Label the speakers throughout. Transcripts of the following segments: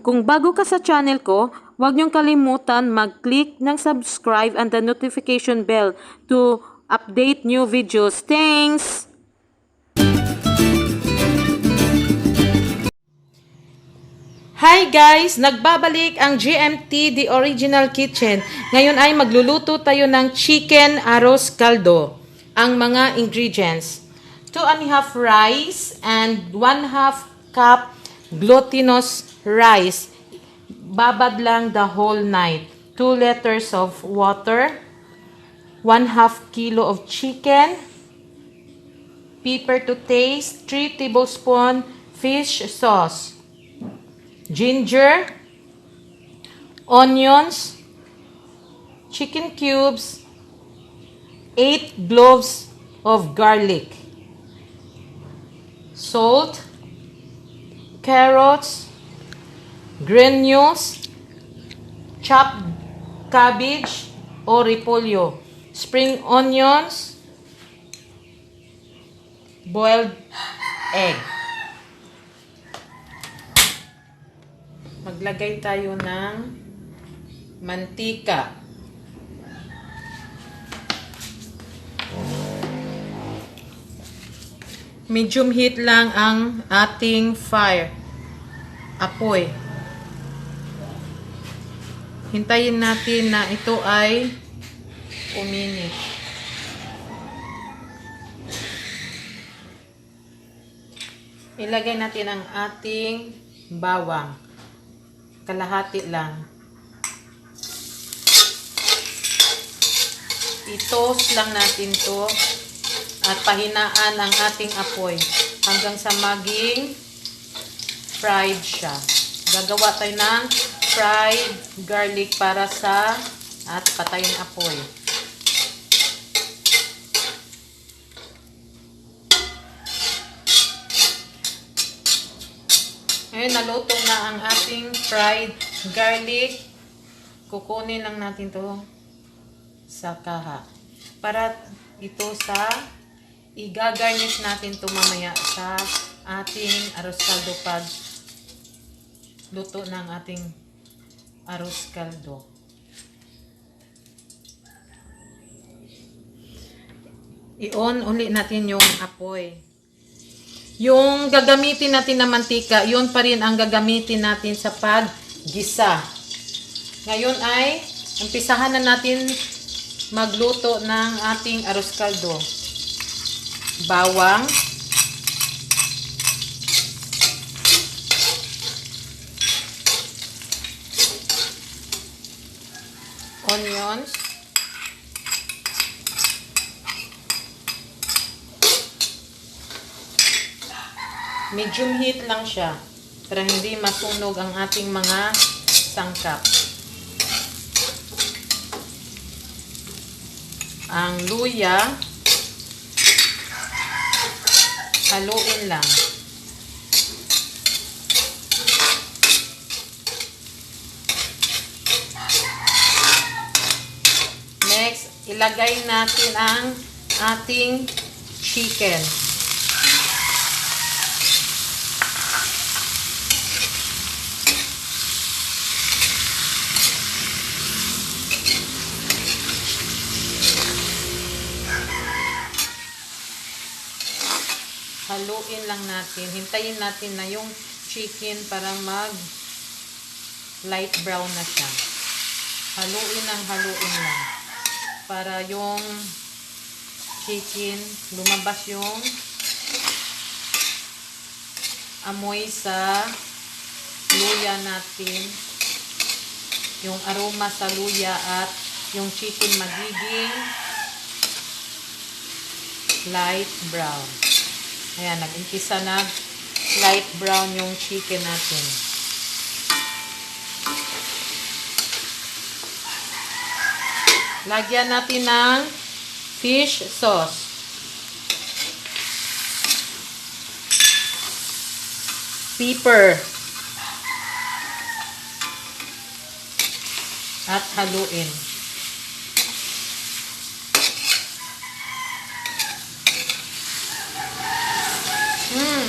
Speaker 1: Kung bago ka sa channel ko, huwag niyong kalimutan mag-click ng subscribe and the notification bell to update new videos. Thanks! Hi guys! Nagbabalik ang GMT The Original Kitchen. Ngayon ay magluluto tayo ng chicken arroz caldo. Ang mga ingredients: 2½ rice and 1/2 cup glutinous rice. Babad lang the whole night. 2 liters of water. 1/2 kilo of chicken. Pepper to taste. 3 tablespoons fish sauce. Ginger, onions, chicken cubes, 8 cloves of garlic, salt, carrots, granules, chopped cabbage o repolyo, spring onions, boiled egg. Maglagay tayo ng mantika. Medium heat lang ang ating apoy. Hintayin natin na ito ay uminit. Ilagay natin ang ating bawang. Kalahati lang. I-toast lang natin to at pahinaan ang ating apoy hanggang sa maging fried siya. Gagawa tayo ng fried garlic para sa at patayin apoy. Ngayon, naluto na ang ating fried garlic. Kukunin lang natin to sa kaha. Para ito sa igagarnish natin to mamaya sa ating arroz caldo pag luto ng ating arroz caldo. I-on ulit natin yung apoy. Yung gagamitin natin na mantika, yun pa rin ang gagamitin natin sa paggisa. Ngayon ay, umpisahan na natin magluto ng ating arroz caldo. Bawang. Onions. Medium heat lang siya para hindi masunog ang ating mga sangkap. Ang luya, haluin lang. Next, ilagay natin ang ating chicken. Haluin lang natin. Hintayin natin na yung chicken para mag light brown na siya. Haluin lang. Para yung chicken lumabas yung amoy sa luya natin. Yung aroma sa luya at yung chicken magiging light brown. Ayan, nag-umpisa na light brown yung chicken natin. Lagyan natin ng fish sauce. Pepper. At haluin.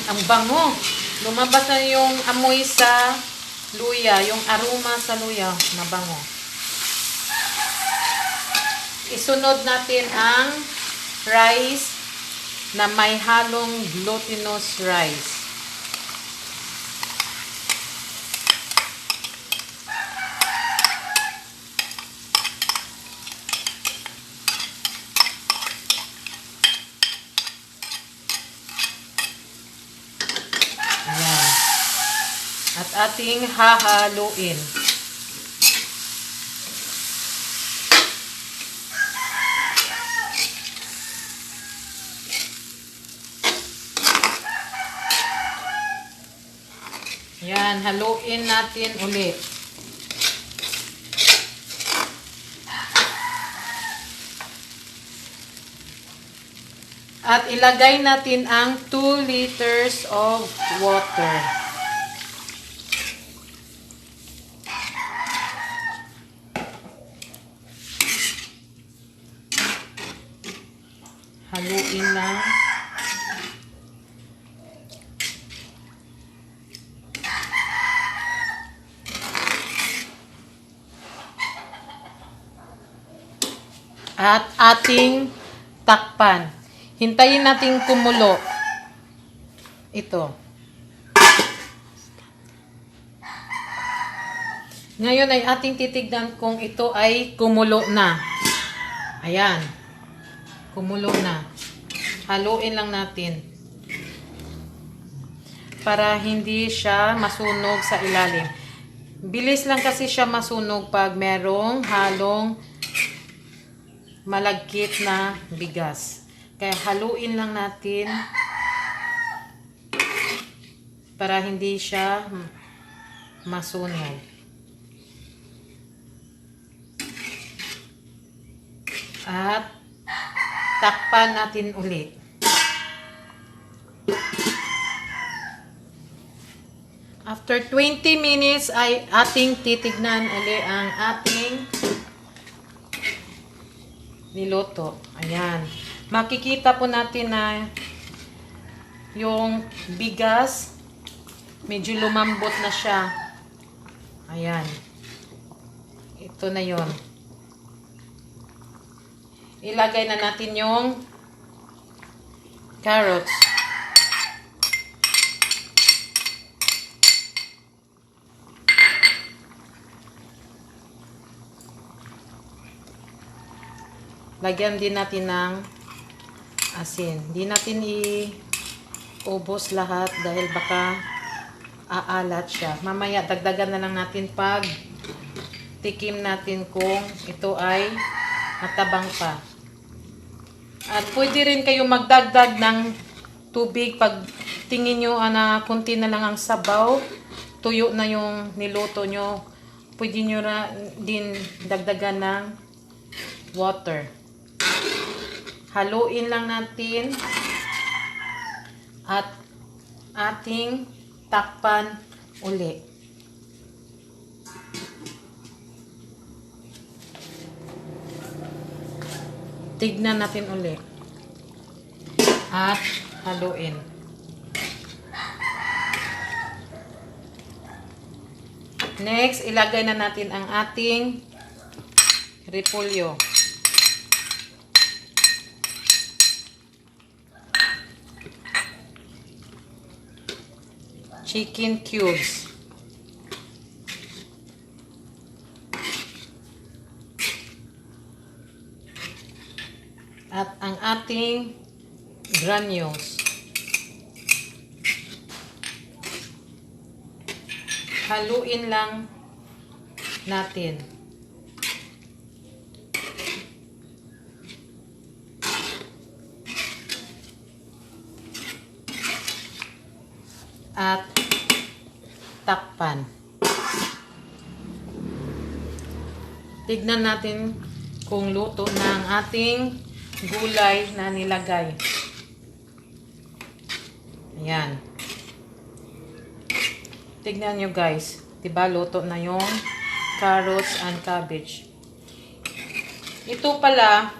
Speaker 1: Ang bango. Lumabas na yung amoy sa luya, yung aroma sa luya, mabango. Isunod natin ang rice na may halong glutinous rice. Ayan. At ating hahaluin. Yan, haluin natin ulit. At ilagay natin ang 2 liters of water. Haluin lang. At ating takpan. Hintayin natin kumulo. Ito. Ngayon ay ating titignan kung ito ay kumulo na. Ayan. Kumulo na. Haluin lang natin. Para hindi siya masunog sa ilalim. Bilis lang kasi siya masunog pag merong halong malagkit na bigas. Kaya haluin lang natin para hindi siya masunog. At takpan natin ulit. After 20 minutes ay ating titignan ulit ang ating niluto. Ayan. Makikita po natin na yung bigas medyo lumambot na siya. Ayan. Ito na yon. Ilagay na natin yung carrots. Lagyan din natin ng asin. Hindi natin i-ubos lahat dahil baka aalat siya. Mamaya dagdagan na lang natin pag tikim natin kung ito ay matabang pa. At pwede rin kayo magdagdag ng tubig pag tingin nyo na kunti na lang ang sabaw, tuyo na yung niluto nyo. Pwede nyo na din dagdagan ng water. Haluin lang natin at ating takpan uli. Tignan natin uli. At haluin. Next, ilagay na natin ang ating repolyo. Chicken cubes. At ang ating granules. Haluin lang natin. At takpan. Tignan natin kung luto na ang ating gulay na nilagay. Ayan. Tignan nyo guys. Diba luto na yung carrots and cabbage. Ito pala,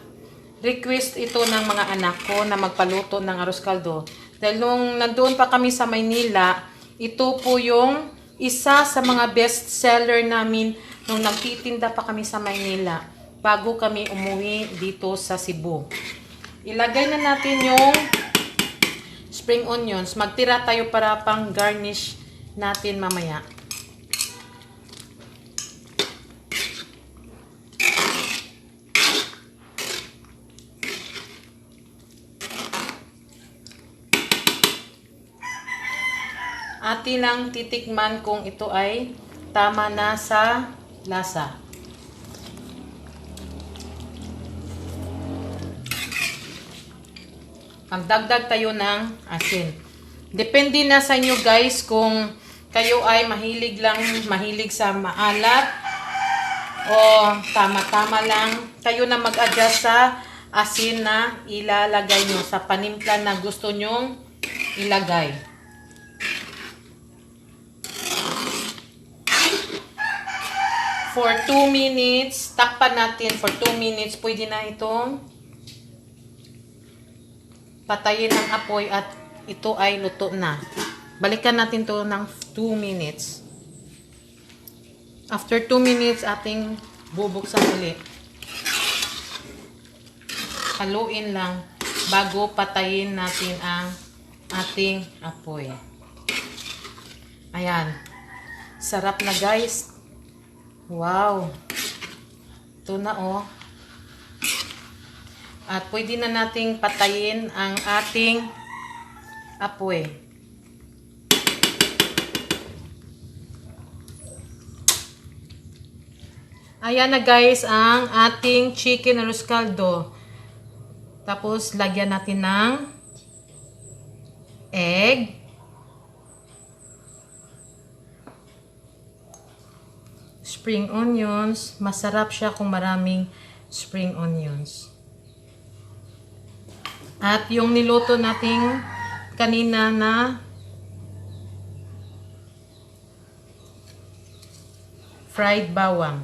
Speaker 1: request ito ng mga anak ko na magpaluto ng arroz caldo. Dahil nung nandoon pa kami sa Maynila, ito po yung isa sa mga best seller namin nung nagtitinda pa kami sa Maynila bago kami umuwi dito sa Cebu. Ilagay na natin yung spring onions. Magtira tayo para pang garnish natin mamaya. Atin lang titikman kung ito ay tama na sa lasa. Magdagdag tayo ng asin. Depende na sa inyo guys kung kayo ay mahilig sa maalat o tama-tama lang. Kayo na mag-adjust sa asin na ilalagay nyo sa panimpla na gusto nyong ilagay. For 2 minutes, takpan natin for 2 minutes. Pwede na itong patayin ang apoy at ito ay luto na. Balikan natin to ng 2 minutes. After 2 minutes, ating bubuksan ulit. Haluin lang bago patayin natin ang ating apoy. Ayan. Sarap na guys. Wow. Ito na oh. At pwede na nating patayin ang ating apoy. Ayan na guys ang ating chicken arroz caldo. Tapos lagyan natin ng egg. Spring onions. Masarap siya kung maraming spring onions. At yung niluto nating kanina na fried bawang.